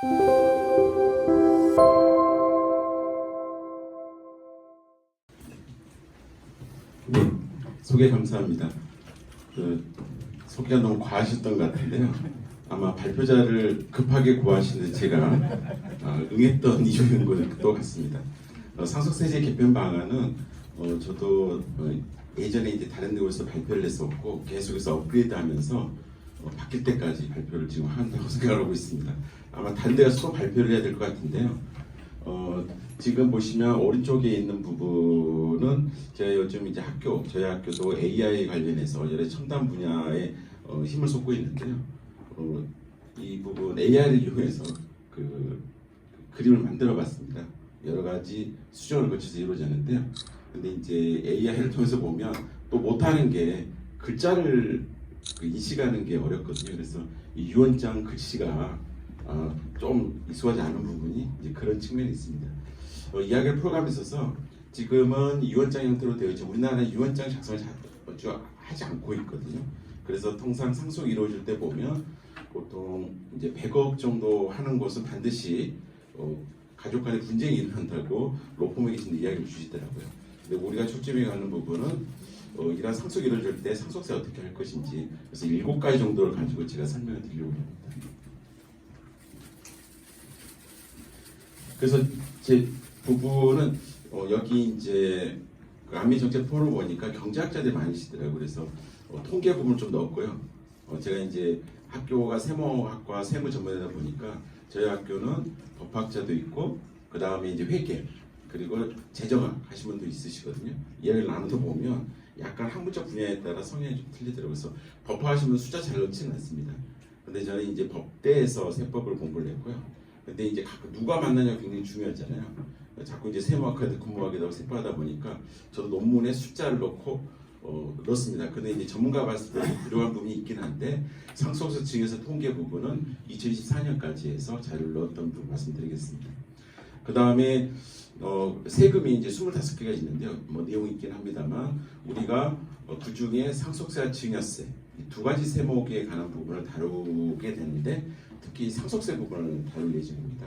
네, 소개 감사합니다. 소개가 너무 과하셨던 것 같은데요. 아마 발표자를 급하게 구하시는데 제가 응했던 이유인 것도 같습니다. 상속세제 개편 방안은 저도 예전에 이제 다른 데서 발표를 했었고 계속해서 업그레이드하면서 바뀔 때까지 발표를 지금 한다고 생각하고 있습니다. 아마 다른 데 가서 또 발표를 해야 될 것 같은데요. 지금 보시면 오른쪽에 있는 부분은 제가 요즘 이제 저희 학교도 AI 관련해서 여러 첨단 분야에 힘을 쏟고 있는데요. 이 부분 AI를 이용해서 그림을 만들어봤습니다. 여러 가지 수정을 거쳐서 이루어졌는데요. 근데 이제 AI를 통해서 보면 또 못하는 게 글자를 인식하는 게 어렵거든요. 그래서 이 유언장 글씨가 좀 익숙하지 않은 부분이 이제 그런 측면이 있습니다. 이야기를 풀어가고 있어서 지금은 유언장 형태로 되어 있죠. 우리나라는 유언장 작성을 하지 않고 있거든요. 그래서 통상 상속이 이루어질 때 보면 보통 이제 100억 정도 하는 곳은 반드시 가족 간의 분쟁이 일어난다고 로펌에 계신 이야기를 주시더라고요. 근데 우리가 초점이 가는 부분은 이러한 상속이 이루어질 때 상속세 어떻게 할 것인지, 그래서 7가지 정도를 가지고 제가 설명을 드리려고 합니다. 그래서 제 부분은 여기 이제 한미정책 포럼을 보니까 경제학자들이 많으시더라고요. 그래서 통계 부분을 좀 넣었고요. 제가 이제 학교가 세무학과 세무 전문이다 보니까 저희 학교는 법학자도 있고 그 다음에 이제 회계 그리고 재정학 하신 분도 있으시거든요. 이야기를 나누다 보면 약간 학문적 분야에 따라 성향이 좀 틀리더라고요. 그래서 법학하시면 숫자 잘 넣지는 않습니다. 근데 저는 이제 법대에서 세법을 공부를 했고요. 근데 이제 누가 만나냐가 굉장히 중요하잖아요. 자꾸 이제 세무학과에도 근무하기도 하고 세법하다 보니까 저도 논문에 숫자를 넣고 넣습니다. 근데 이제 전문가 봤을 때 부족한 부분이 있긴 한데 상속세 증여세 통계 부분은 2024년까지 해서 자료를 넣었던 부분 말씀드리겠습니다. 그 다음에 세금이 이제 25개가 있는데요. 뭐 내용이 있긴 합니다만 우리가 그 중에 상속세와 증여세 이 두 가지 세목에 관한 부분을 다루게 되는데 특히 상속세 부분을 다룰 예정입니다.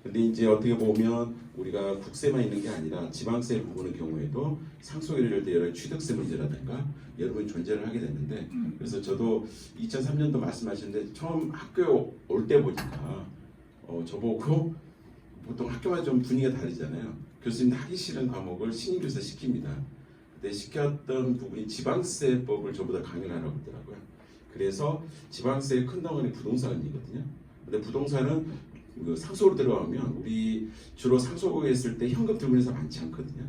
근데 이제 어떻게 보면 우리가 국세만 있는 게 아니라 지방세 부분의 경우에도 상속이 이룰 때 여러 취득세 문제라든가 여러 분이 존재를 하게 되는데, 그래서 저도 2003년도 말씀하셨는데 처음 학교 올 때 보니까 저보고 보통 학교마다 좀 분위기가 다르잖아요. 교수님들 하기 싫은 과목을 신입교사 시킵니다. 그때 시켰던 부분이 지방세법을 저보다 강의를 하라고 하더라고요. 그래서 지방세의 큰 덩어리 부동산이거든요. 근데 부동산은 상속으로 들어가면 우리 주로 상속을 했을 때 현금 들고 있는 사람 많지 않거든요.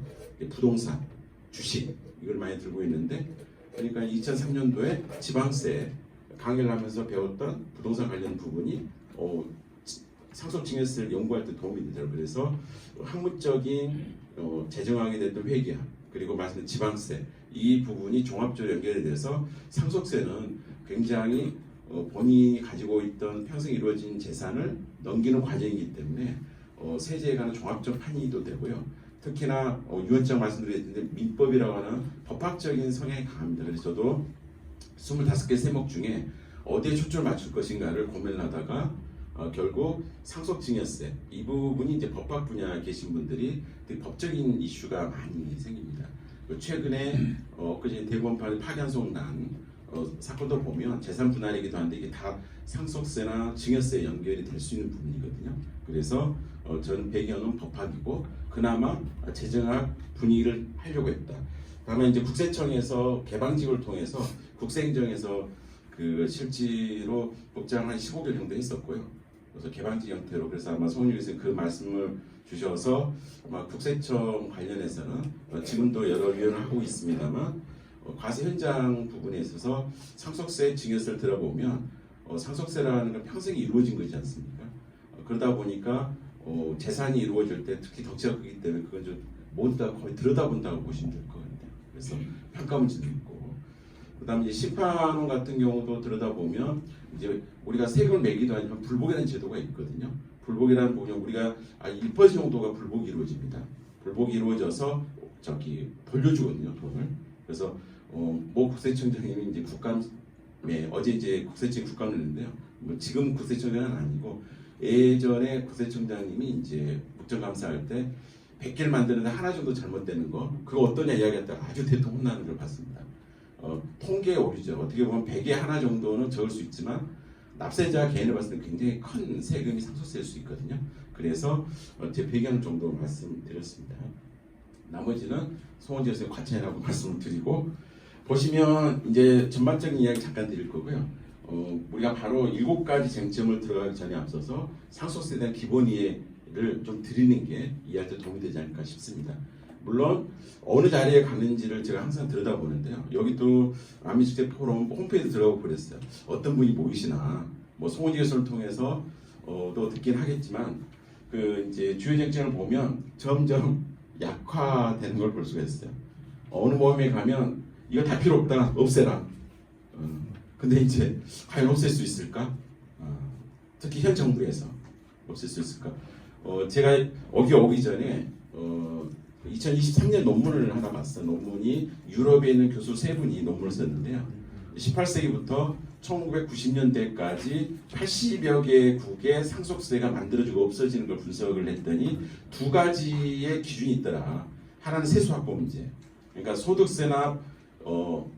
부동산, 주식 이걸 많이 들고 있는데, 그러니까 2003년도에 지방세 강의를 하면서 배웠던 부동산 관련 부분이 상속증여세를 연구할 때 도움이 되더라고요. 그래서 학문적인 재정학이 됐던 회계학 그리고 말씀드린 지방세 이 부분이 종합적으로 연결이 돼서 상속세는 굉장히 본인이 가지고 있던 평생 이루어진 재산을 넘기는 과정이기 때문에 세제에 관한 종합적 판이도 되고요. 특히나 유언장 말씀드렸는데 민법이라고 하는 법학적인 성향이 강합니다. 그래서 저도 25개 세목 중에 어디에 초점을 맞출 것인가를 고민을 하다가 결국 상속증여세 이 부분이 이제 법학 분야에 계신 분들이 되게 법적인 이슈가 많이 생깁니다. 최근에 그제 대법원 파기환송난 사건도 보면 재산 분할이기도 한데 이게 다 상속세나 증여세에 연결이 될 수 있는 부분이거든요. 그래서 전 배경은 법학이고 그나마 재정학 분위기를 하려고 했다. 다만 이제 국세청에서 개방직을 통해서 국세행정에서 실제로 복장 한 15개월 정도 했었고요. 그래서 개방직 형태로, 그래서 아마 송은유 교수님 그 말씀을 주셔서 아마 국세청 관련해서는 지금도 여러 위원을 하고 있습니다만 과세 현장 부분에 있어서 상속세 증여세를 들어보면 상속세라는 건 평생이 이루어진 거지 않습니까? 그러다 보니까 재산이 이루어질 때 특히 덩치가 크기 때문에 그건 좀 모두 다 거의 들여다본다고 보시면 될 것 같아요. 그래서 평가 문제도 있고, 그다음에 심판원 같은 경우도 들여다보면 이제 우리가 세금을 매기도 아니면 불복이라는 제도가 있거든요. 불복이라는 부분은 우리가 1% 정도가 불복이 이루어집니다. 불복이 이루어져서 돌려주거든요, 돈을. 그래서 모 국세청장님이 이제 국감에 어제 이제 국세청 국감을 했는데요. 뭐 지금 국세청장은 아니고 예전에 국세청장님이 이제 국정감사할 때 100개를 만드는데 하나 정도 잘못되는 거 그거 어떠냐 이야기했다가 아주 대통 혼나는 걸 봤습니다. 통계에 오르죠. 어떻게 보면 100에 하나 정도는 적을 수 있지만 납세자 개인을 봤을 때 굉장히 큰 세금이 상속될 수 있거든요. 그래서 제 배경 정도 말씀드렸습니다. 나머지는 송원재 선생님 과찬이라고 말씀을 드리고 보시면 이제 전반적인 이야기 잠깐 드릴 거고요. 우리가 바로 7가지 쟁점을 들어가기 전에 앞서서 상속세에 대한 기본 이해를 좀 드리는 게 이해할 때 도움이 되지 않을까 싶습니다. 물론 어느 자리에 가는지를 제가 항상 들여다보는데요. 여기도 아미축제 포럼 홈페이지 들어가고 그랬어요. 어떤 분이 모이시나 뭐 송원재 교수를 통해서 또 듣긴 하겠지만 그 이제 주요 쟁점을 보면 점점 약화되는 걸 볼 수가 있어요. 어느 모임에 가면 이거 다 필요 없다, 없애라. 근데 이제 과연 없앨 수 있을까? 특히 현 정부에서 없앨 수 있을까? 제가 오기 전에 2023년 논문을 하나 봤어요. 논문이 유럽에 있는 교수 3분이 논문을 썼는데요. 18세기부터 1990년대까지 80여 개국의 상속세가 만들어지고 없어지는 걸 분석을 했더니 2가지의 기준이 있더라. 하나는 세수확보 문제. 그러니까 소득세나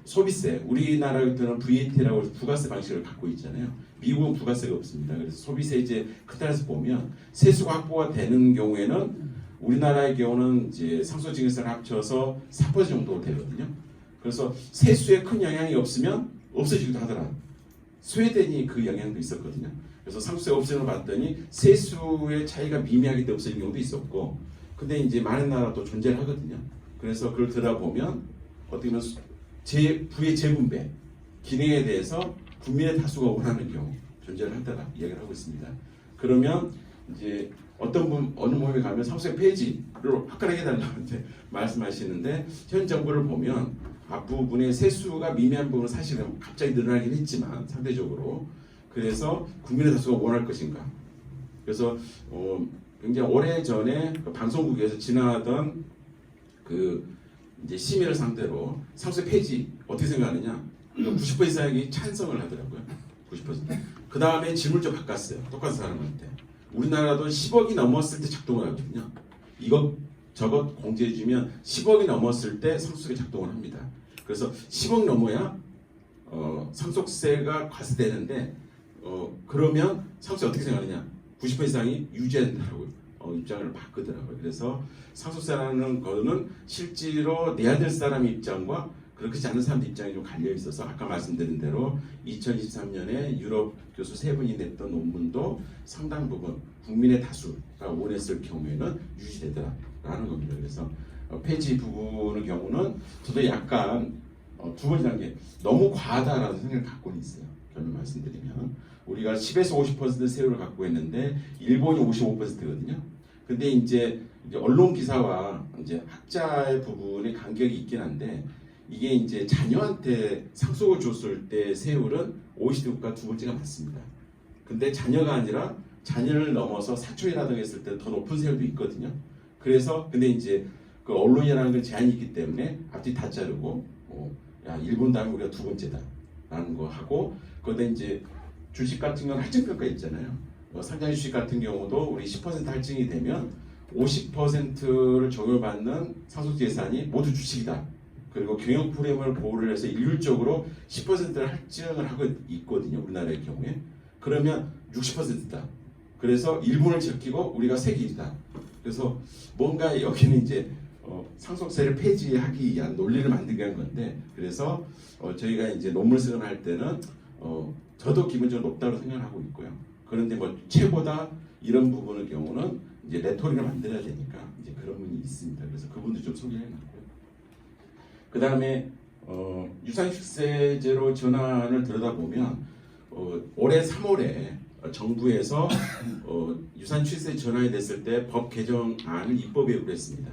소비세. 우리나라 같은 VAT라고 해서 부가세 방식을 갖고 있잖아요. 미국은 부가세가 없습니다. 그래서 소비세 이제 큰 틀에서 보면 세수가 확보가 되는 경우에는 우리나라의 경우는 이제 상속증여세를 합쳐서 4% 정도 되거든요. 그래서 세수에 큰 영향이 없으면 없어지기도 하더라. 스웨덴이 그 영향도 있었거든요. 그래서 상속세 없애는 걸 봤더니 세수의 차이가 미미하기 때문에 없어진 경우도 있었고, 근데 이제 많은 나라도 존재를 하거든요. 그래서 그걸 들어보면 어떻게 보면 부의 재분배 기능에 대해서 국민의 다수가 원하는 경우 존재를 한다라 이야기를 하고 있습니다. 그러면 이제 어느 모임에 가면 상속세 폐지를 화끈하게 해달라고 말씀하시는데 현 정부를 보면 앞부분에 세수가 미미한 부분은 사실은 갑자기 늘어나긴 했지만 상대적으로 그래서 국민의 다수가 원할 것인가. 그래서 굉장히 오래전에 그 방송국에서 지나던 그 이제 시민을 상대로 상속세 폐지 어떻게 생각하느냐? 90% 이상이 찬성을 하더라고요. 90%. 그 다음에 질문을 바꿨어요. 똑같은 사람한테. 우리나라도 10억이 넘었을 때 작동을 하거든요. 이것 저것 공제해주면 10억이 넘었을 때 상속세가 작동을 합니다. 그래서 10억 넘어야 상속세가 과세되는데 그러면 상속세 어떻게 생각하느냐? 90% 이상이 유지한다고 입장을 바꾸더라고요. 그래서 상속세라는 거는 실제로 내야 될 사람 입장과 그렇지 않은 사람 입장이 좀 갈려 있어서 아까 말씀드린 대로 2023년에 유럽 교수 3분이 냈던 논문도 상당 부분 국민의 다수가 원했을 경우에는 유지되더라라는 겁니다. 그래서 폐지 부분의 경우는 저도 약간 두 번째 단계 너무 과하다라는 생각을 갖고는 있어요. 결론 말씀드리면 우리가 10에서 50% 세율을 갖고 있는데 일본이 55%거든요. 근데 이제 언론 기사와 이제 학자의 부분에 간격이 있긴 한데 이게 이제 자녀한테 상속을 줬을 때 세율은 OECD 국가 2번째가 맞습니다. 근데 자녀가 아니라 자녀를 넘어서 사촌이라든가 했을 때 더 높은 세율도 있거든요. 그래서 근데 이제 그 언론이라는 건 제한이 있기 때문에 앞뒤 다 자르고 야 일본 다음에 우리가 2번째다라는 거 하고 거기다 이제 주식 같은 경우는 할증평가 있잖아요. 상장 주식 같은 경우도 우리 10% 할증이 되면 50%를 적용받는 상속재산이 모두 주식이다. 그리고 경영 프레임을 보호를 해서 일률적으로 10%를 할증을 하고 있거든요. 우리나라의 경우에. 그러면 60%다. 그래서 일본을 제끼고 우리가 세계 1위다. 그래서 뭔가 여기는 이제 상속세를 폐지하기 위한 논리를 만들기 위한 건데 그래서 저희가 이제 논문 쓰거나 할 때는 저도 기본적으로 높다고 생각하고 있고요. 그런데 뭐 최고다 이런 부분의 경우는 이제 레토릭을 만들어야 되니까 이제 그런 분이 있습니다. 그래서 그분도 좀 소개해놨고요. 그 다음에 유산식세제로 전환을 들여다보면 올해 3월에 정부에서 유산취세 전환이 됐을 때 법 개정안을 입법에 의뢰했습니다.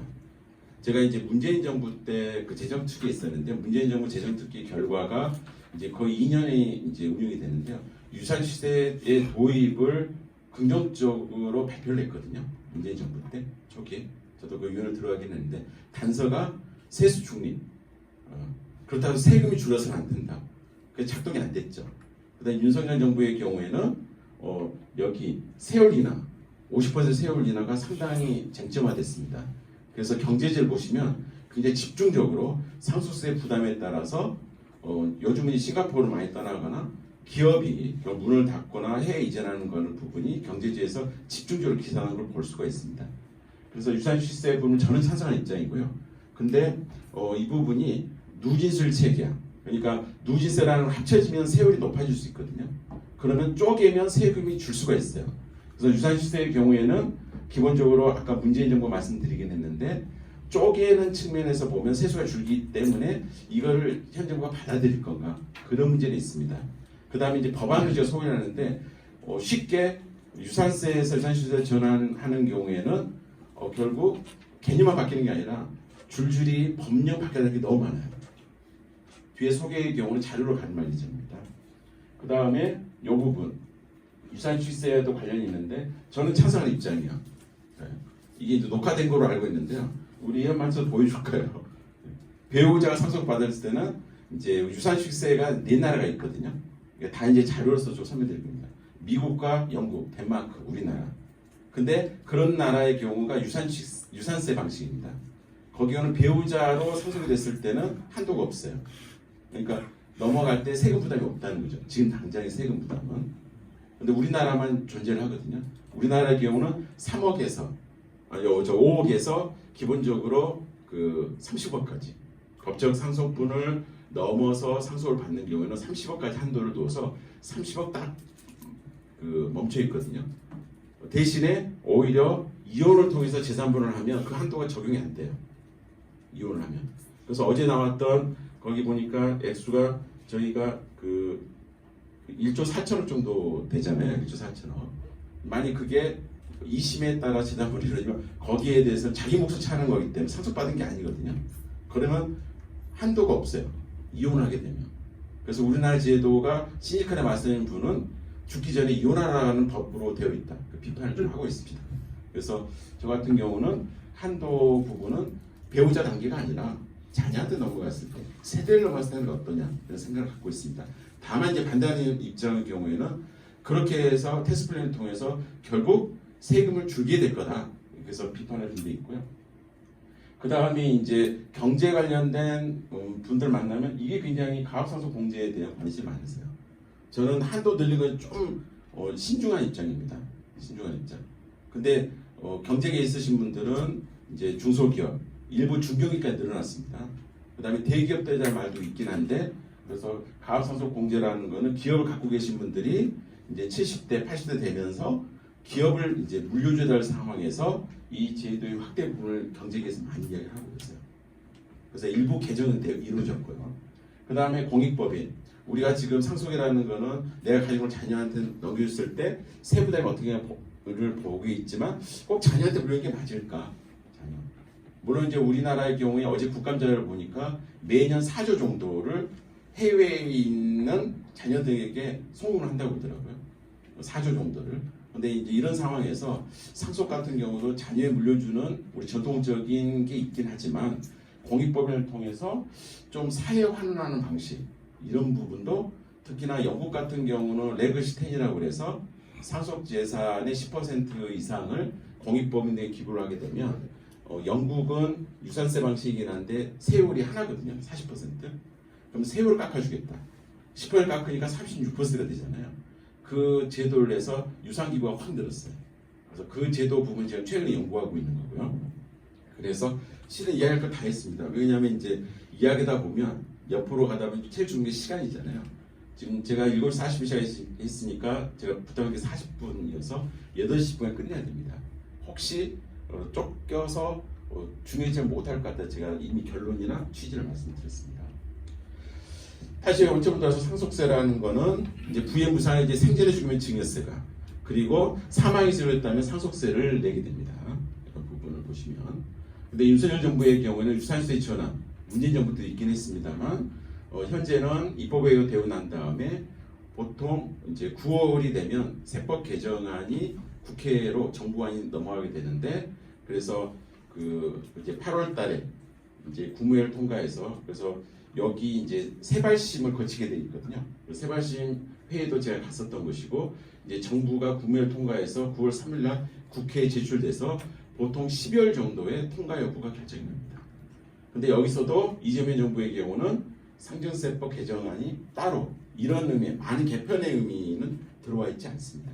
제가 이제 문재인 정부 때 그 재정특위 있었는데 문재인 정부 재정특위 결과가 이제 거의 2년이 이제 운영이 되는데요. 유산시세의 도입을 긍정적으로 발표를 했거든요. 문재인 정부 때 초기에 저도 그 위원을 들어가긴 했는데 단서가 세수 중립. 그렇다고 해서 세금이 줄어서는 안 된다. 그게 작동이 안 됐죠. 그다음 윤석열 정부의 경우에는 여기 세율 인하 50% 세율 인하가 상당히 쟁점화됐습니다. 그래서 경제지를 보시면 굉장히 집중적으로 상속세 부담에 따라서 요즘은 싱가포르를 많이 떠나거나 기업이 문을 닫거나 해외 이전하는 거는 부분이 경제지에서 집중적으로 기사하는 걸 볼 수가 있습니다. 그래서 유산시세 부분은 저는 찬성하는 입장이고요. 근데 이 부분이 누진술 체계야. 그러니까 누진세라는 걸 합쳐지면 세율이 높아질 수 있거든요. 그러면 쪼개면 세금이 줄 수가 있어요. 그래서 유산시세의 경우에는 기본적으로 아까 문재인 정부 말씀드리긴 했는데 쪼개는 측면에서 보면 세수가 줄기 때문에 이거를 현 정부가 받아들일 건가 그런 문제는 있습니다. 그 다음에 이제 법안을 제가 소개를 하는데 쉽게 유산세에서 유산시세 전환하는 경우에는 결국 개념만 바뀌는 게 아니라 줄줄이 법령 바뀌어야 되는 게 너무 많아요. 뒤에 소개의 경우는 자료로 가는 말이죠입니다. 그 다음에 이 부분 유산시세에도 관련이 있는데 저는 찬성하는 입장이에요. 네. 이게 이제 녹화된 거로 알고 있는데요. 우리 이현만서 보여줄까요? 배우자가 상속받았을 때는 이제 유산시세가 4나라가 있거든요. 다 이제 자료로서 좀 설명드릴 겁니다. 미국과 영국, 덴마크, 우리나라. 근데 그런 나라의 경우가 유산세 방식입니다. 거기는 배우자로 상속이 됐을 때는 한도가 없어요. 그러니까 넘어갈 때 세금 부담이 없다는 거죠. 지금 당장의 세금 부담은. 근데 우리나라만 존재를 하거든요. 우리나라의 경우는 3억에서 5억에서 기본적으로 그 30억까지 법적 상속분을 넘어서 상속을 받는 경우에는 30억까지 한도를 둬서 30억 딱 그 멈춰 있거든요. 대신에 오히려 이혼을 통해서 재산분을 하면 그 한도가 적용이 안 돼요. 이혼을 하면. 그래서 어제 나왔던 거기 보니까 액수가 저희가 그 1조 4천억 정도 되잖아요. 1조 4천억. 만약 그게 2심에 따라 재산분이 이루어지면 거기에 대해서 자기 몫을 차는 거기 때문에 상속받은 게 아니거든요. 그러면 한도가 없어요. 이혼하게 되면. 그래서 우리나라 제도가 신직하게 말씀하신 분은 죽기 전에 이혼하라는 법으로 되어 있다. 그 비판을 좀 하고 있습니다. 그래서 저 같은 경우는 한도 부분은 배우자 단계가 아니라 자녀한테 넘어갔을 때 세대를 넘어갔을 때는 어떠냐 이런 생각을 갖고 있습니다. 다만 이제 반대하는 입장의 경우에는 그렇게 해서 테스트 플랜을 통해서 결국 세금을 줄게 될 거다. 그래서 비판을 준 데 있고요. 그 다음에 이제 경제 관련된 분들 만나면 이게 굉장히 가압상속 공제에 대한 관심이 많으세요. 저는 한도 늘리는 건 좀 신중한 입장입니다. 신중한 입장. 근데 경제계에 있으신 분들은 이제 중소기업, 일부 중견기업까지 늘어났습니다. 그 다음에 대기업들에 대한 말도 있긴 한데 그래서 가압상속 공제라는 거는 기업을 갖고 계신 분들이 이제 70대, 80대 되면서 기업을 이제 물려줘야 될 상황에서 이 제도의 확대 부분을 경제계에서 많이 이야기를 하고 있어요. 그래서 일부 개정은 이루어졌고요. 그 다음에 공익법인. 우리가 지금 상속이라는 거는 내가 가지고 자녀한테 넘겨줬을 때 세부담이 어떻게를 보고 있지만 꼭 자녀한테 물려는 게 맞을까? 자녀. 물론 이제 우리나라의 경우에 어제 국감자료를 보니까 매년 4조 정도를 해외에 있는 자녀들에게 송금을 한다고 그러더라고요. 4조 정도를. 근데 이제 이런 상황에서 상속 같은 경우도 자녀에 물려주는 우리 전통적인 게 있긴 하지만 공익법인을 통해서 좀 사회 환원하는 방식 이런 부분도 특히나 영국 같은 경우는 레거시 10이라고 그래서 상속 재산의 10% 이상을 공익법인에 기부를 하게 되면 영국은 유산세 방식이긴 한데 세율이 하나거든요. 40%. 그럼 세율을 깎아주겠다. 10% 깎으니까 36%가 되잖아요. 그 제도를 내서 유산기부가 확 늘었어요. 그래서 그 제도 부분 제가 최근에 연구하고 있는 거고요. 그래서 실은 이야기할 거 다 했습니다. 왜냐하면 이제 이야기다 보면 옆으로 가다 보면 제일 중요한 게 시간이잖아요. 지금 제가 7시 40분 시작했으니까 제가 부탁한 게 40분이어서 8시 10분에 끝내야 됩니다. 혹시 쫓겨서 중요하지 못할 것 같다 제가 이미 결론이나 취지를 말씀드렸습니다. 다시 원점부터 와서 상속세라는 거는 이제 부의무상에 이제 생전에 죽으면 증여세가 그리고 사망이 이루어졌다면 상속세를 내게 됩니다. 이런 부분을 보시면. 근데 윤석열 정부의 경우에는 유산세 전환 문재인 정부 때 있긴 했습니다만 현재는 입법에 되고 난 다음에 보통 이제 9월이 되면 세법 개정안이 국회로 정부안이 넘어가게 되는데 그래서 그 이제 8월달에 이제 국무회를 통과해서 그래서 여기 이제 세발심을 거치게 돼 있거든요. 세발심 회의도 제가 갔었던 것이고 이제 정부가 국무회의를 통과해서 9월 3일 날 국회에 제출돼서 보통 12월 정도에 통과 여부가 결정이 납니다. 근데 여기서도 이재명 정부의 경우는 상증세법 개정안이 따로 이런 의미, 많은 개편의 의미는 들어와 있지 않습니다.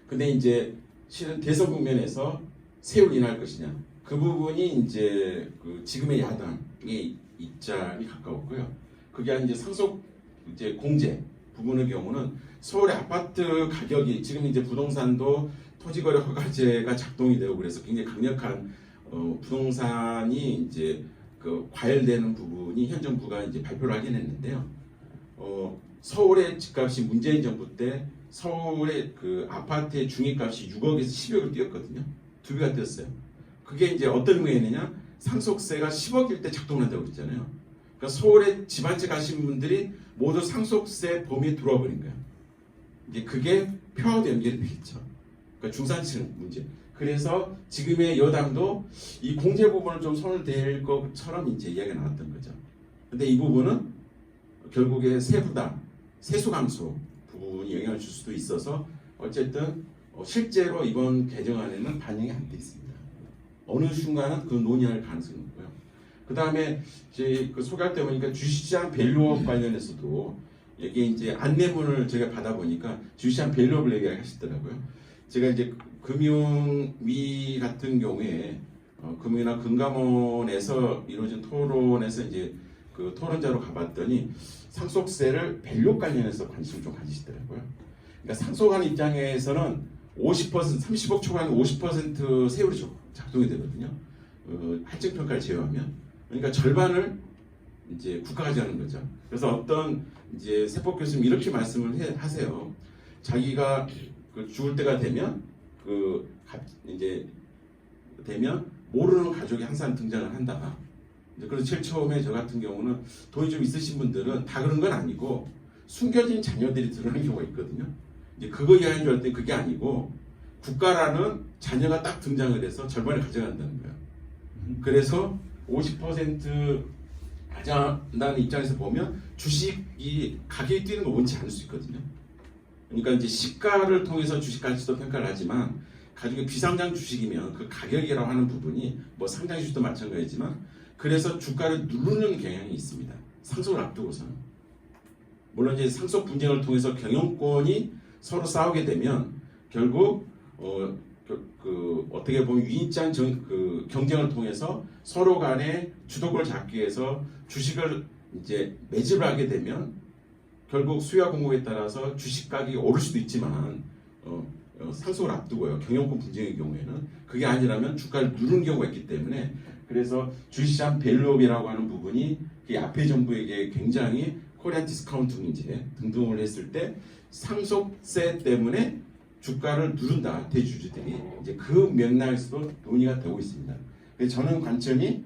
근데 이제 실은 대선 국면에서 세율 인하할 것이냐 그 부분이 이제 그 지금의 야당의 입장이 가까웠고요. 그게 이제 상속 이제 공제 부분의 경우는 서울의 아파트 가격이 지금 이제 부동산도 토지거래 허가제가 작동이 되고 그래서 굉장히 강력한 부동산이 이제 그 과열되는 부분이 현 정부가 이제 발표를 하긴 했는데요. 서울의 집값이 문재인 정부 때 서울의 그 아파트의 중위값이 6억에서 10억을 뛰었거든요. 두 배가 뛰었어요. 그게 이제 어떤 의미였느냐? 상속세가 10억일 때 작동한다고 그랬잖아요. 그러니까 서울에 집 한 채 가신 분들이 모두 상속세 범위에 들어와 버린 거예요. 이제 그게 표하고 연결이 되겠죠. 그러니까 중산층 문제. 그래서 지금의 여당도 이 공제 부분을 좀 손을 댈 것처럼 이제 이야기가 나왔던 거죠. 근데 이 부분은 결국에 세부담, 세수 감소 부분이 영향을 줄 수도 있어서 어쨌든 실제로 이번 개정안에는 반영이 안 돼 있습니다. 어느 순간은 그 논의할 가능성이 있고요. 그 다음에 이제 그 소개할 때 보니까 주식시장 밸류업 관련해서도 이게 이제 안내문을 제가 받아보니까 주식시장 밸류업을 얘기하시더라고요. 제가 이제 금융위 같은 경우에 금융이나 금감원에서 이루어진 토론에서 이제 그 토론자로 가봤더니 상속세를 밸류 관련해서 관심을 좀 가지시더라고요. 그러니까 상속하는 입장에서는 50% 30억 초과는 50% 세율이 작동이 되거든요. 할증 평가를 제외하면 그러니까 절반을 이제 국가가 지하는 거죠. 그래서 어떤 이제 세법 교수님 이렇게 말씀을 하세요. 자기가 그 죽을 때가 되면 이제 되면 모르는 가족이 항상 등장을 한다. 그래서 제일 처음에 저 같은 경우는 돈이 좀 있으신 분들은 다 그런 건 아니고 숨겨진 자녀들이 드러나는 경우가 있거든요. 이제 그거 이해하는 줄 알았더니 그게 아니고 국가라는 자녀가 딱 등장을 해서 절반을 가져간다는 거예요. 그래서 50% 가져간다는 입장에서 보면 주식이 가격이 뛰는 걸 원치 않을 수 있거든요. 그러니까 이제 시가를 통해서 주식 가치도 평가를 하지만 가족의 비상장 주식이면 그 가격이라고 하는 부분이 뭐 상장 주식도 마찬가지지만 그래서 주가를 누르는 경향이 있습니다. 상속을 앞두고서는. 물론 이제 상속 분쟁을 통해서 경영권이 서로 싸우게 되면 결국 어떻게 보면 위인장 경쟁을 통해서 서로 간에 주도권을 잡기 위해서 주식을 이제 매집을 하게 되면 결국 수요와 공급에 따라서 주식 가격이 오를 수도 있지만 상속을 앞두고요. 경영권 분쟁의 경우에는 그게 아니라면 주가를 누르는 경우가 있기 때문에 그래서 주식시장 밸류업이라고 하는 부분이 앞에 정부에게 굉장히 코리안 디스카운트 문제 등등을 했을 때 상속세 때문에 주가를 누른다 대주주들이 이제 그 맥락에서도 논의가 되고 있습니다. 그래서 저는 관점이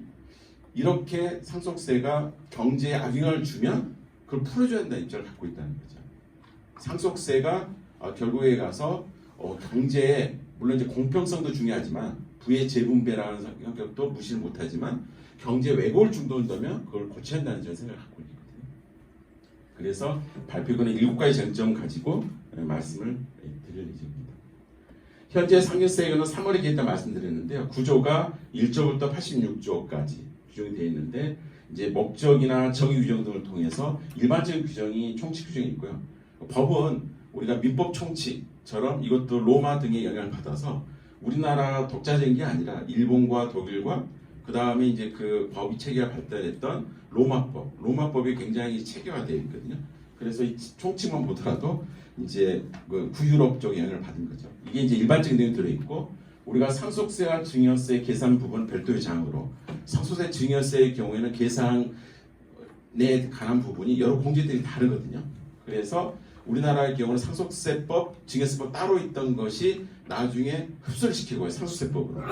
이렇게 상속세가 경제에 악영향을 주면 그걸 풀어줘야 된다는 입장을 갖고 있다는 거죠. 상속세가 결국에 가서 경제에 물론 이제 공평성도 중요하지만 부의 재분배라는 성격도 무시를 못하지만 경제 왜곡을 줄 정도면 그걸 고쳐야 한다는 저는 생각을 갖고 있거든요. 그래서 발표권의 7가지 쟁점을 가지고 말씀을 드릴 예정입니다. 현재 상여세액은 3월에 개했다 말씀드렸는데요. 구조가 1조부터 86조까지 규정이 되어 있는데 이제 목적이나 정의 규정 등을 통해서 일반적인 규정이 총칙 규정이 있고요. 법은 우리가 민법 총칙처럼 이것도 로마 등의 영향을 받아서 우리나라 독자적인 게 아니라 일본과 독일과 그 다음에 이제 그 법이 체계가 발달했던 로마법이 굉장히 체계화되어 있거든요. 그래서 이 총칙만 보더라도 이제 그 구유럽 쪽의 영향을 받은 거죠. 이게 이제 일반적인 내용이 들어있고 우리가 상속세와 증여세 계산 부분 별도의 사항으로 상속세 증여세의 경우에는 계산에 관한 부분이 여러 공제들이 다르거든요. 그래서 우리나라의 경우는 상속세법, 증여세법 따로 있던 것이 나중에 흡수를 시키고 상속세법으로.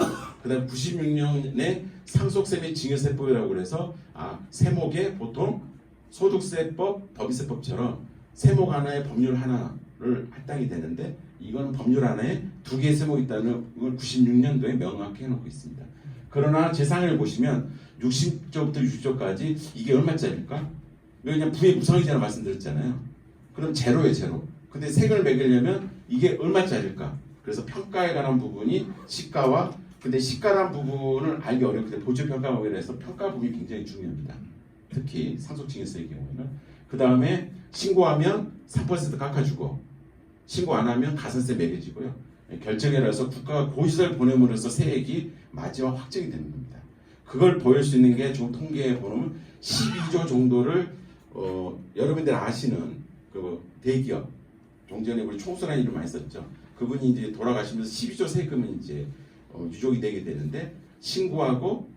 그 다음에 96년에 상속세 및 증여세법이라고 그래서 세목에 보통 소득세법, 법인세법처럼 세목 하나에 법률 하나를 할당이 되는데 이건 법률 하나에 2개의 세목이 있다는 걸 96년도에 명확히 해놓고 있습니다. 그러나 재상을 보시면 60조부터 60조까지 이게 얼마짜리일까? 그냥 부의 무상이자를 말씀드렸잖아요. 그럼 제로예요, 제로. 근데 세금을 매기려면 이게 얼마짜리일까? 그래서 평가에 관한 부분이 시가와 근데 시가란 부분을 알기 어렵기 보조평가원에 서 평가 부분이 굉장히 중요합니다. 특히 상속증여세의 경우에는 그 다음에 신고하면 3% 깎아주고 신고 안 하면 가산세 매겨지고요. 결정에 따라서 국가가 고시설 보냄으로써 세액이 마지막 확정이 되는 겁니다. 그걸 보일 수 있는 게 좀 통계에 보면 12조 정도를 여러분들 아시는 그 대기업 종전에 우리 총수라는 이름 많이 썼죠. 그분이 이제 돌아가시면서 12조 세금은 이제 유족이 되게 되는데 신고하고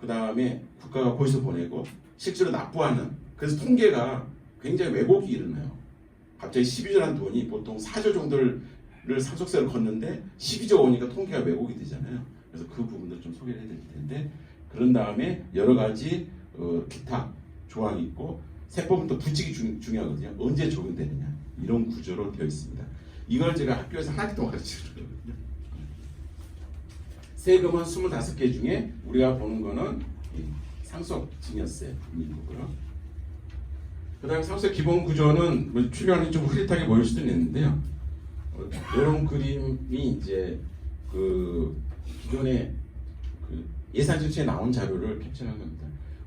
그 다음에 국가가 고시서 보내고 실제로 납부하는 그래서 통계가 굉장히 왜곡이 일어나요. 갑자기 12조라는 돈이 보통 4조 정도를 상속세를 걷는데 12조 오니까 통계가 왜곡이 되잖아요. 그래서 그 부분들 좀 소개를 해드릴 텐데 그런 다음에 여러 가지 기타 조항이 있고 세법은 또 부칙이 중요하거든요. 언제 적용되느냐 이런 구조로 되어 있습니다. 이걸 제가 학교에서 한 학기 동안 가르치거든요. 세금은 25개 중에 우리가 보는 거는 상속증여세 부분이고요. 그 다음에 상속세 기본 구조는 뭐 출연이 좀 흐릿하게 보일 수도 있는데요. 이런 그림이 이제 그 기존에 그 예산정책에 나온 자료를 캡처한 겁니다.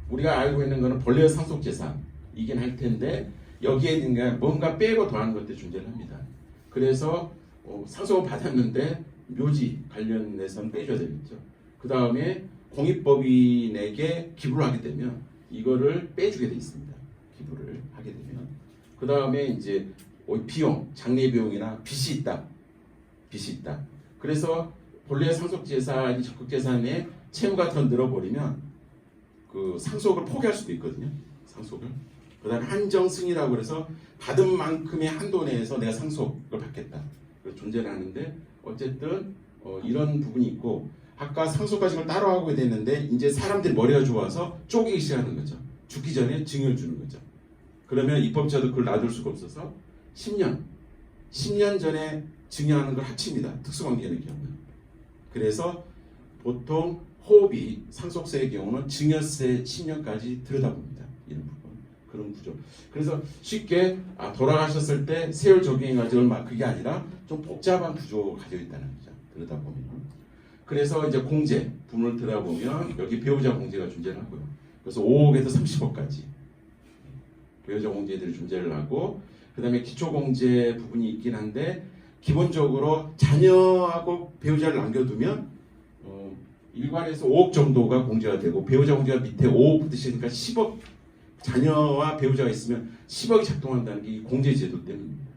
우리가 알고 있는 거는 본래 상속재산이긴 할 텐데 여기에 뭔가 빼고 더한 것들이 존재를 합니다. 그래서 상속을 받았는데 묘지 관련해서는 빼줘야 되겠죠. 그 다음에 공익법인에게 기부를 하게 되면 이거를 빼주게 돼 있습니다. 기부를 하게 되면 그 다음에 이제 비용, 장례 비용이나 빚이 있다. 그래서 본래 상속재산이 적극재산에 채무가 더 늘어버리면 그 상속을 포기할 수도 있거든요. 상속을. 그 다음에 한정승이라고 그래서 받은 만큼의 한도 내에서 내가 상속을 받겠다. 존재를 하는데 어쨌든 이런 부분이 있고 아까 상속과정을 따로 하게 됐는데 이제 사람들이 머리가 좋아서 쪼개기 시작하는 거죠. 죽기 전에 증여를 주는 거죠. 그러면 입법자도 그걸 놔둘 수가 없어서 10년 전에 증여하는 걸 합칩니다. 특수관계의 경우는. 그래서 보통 호흡이 상속세의 경우는 증여세 10년까지 들여다봅니다. 이런 부분. 그런 구조. 그래서 쉽게 돌아가셨을 때 세율 적용해가지고 얼마 그게 아니라 좀 복잡한 구조가 가지고 있다는 거죠. 들여다보면. 그래서 이제 공제 부분을 들여다보면 여기 배우자 공제가 존재를 하고요. 그래서 5억에서 30억까지 배우자 공제들이 존재를 하고 그 다음에 기초공제 부분이 있긴 한데 기본적으로 자녀하고 배우자를 남겨두면 일괄해서 5억 정도가 공제가 되고 배우자 공제가 밑에 5억부터 시작하니까 10억 자녀와 배우자가 있으면 10억이 작동한다는 게 이 공제제도 때문입니다.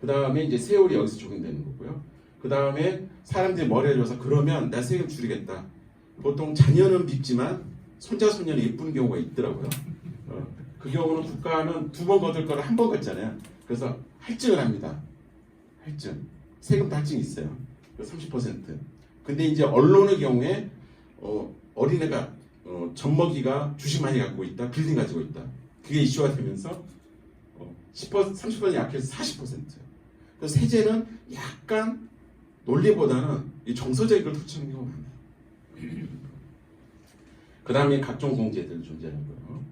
그 다음에 이제 세율이 여기서 적용되는 거고요. 그 다음에 사람들이 머리를 줘서 그러면 나 세금 줄이겠다. 보통 자녀는 빚지만 손자 손녀는 예쁜 경우가 있더라고요. 그 경우는 국가는 2번 거둘 거를 1번 걷잖아요. 그래서 할증을 합니다. 할증. 세금도 할증이 있어요. 30%. 근데 이제 언론의 경우에 어린애가 젖먹이가 주식 많이 갖고 있다, 빌딩 가지고 있다. 그게 이슈가 되면서 30% 약해서 40%. 그래서 세제는 약간 논리보다는 이 정서적인 걸 투철하는 경우가 많아요. 그 다음에 각종 공제들 존재하고요.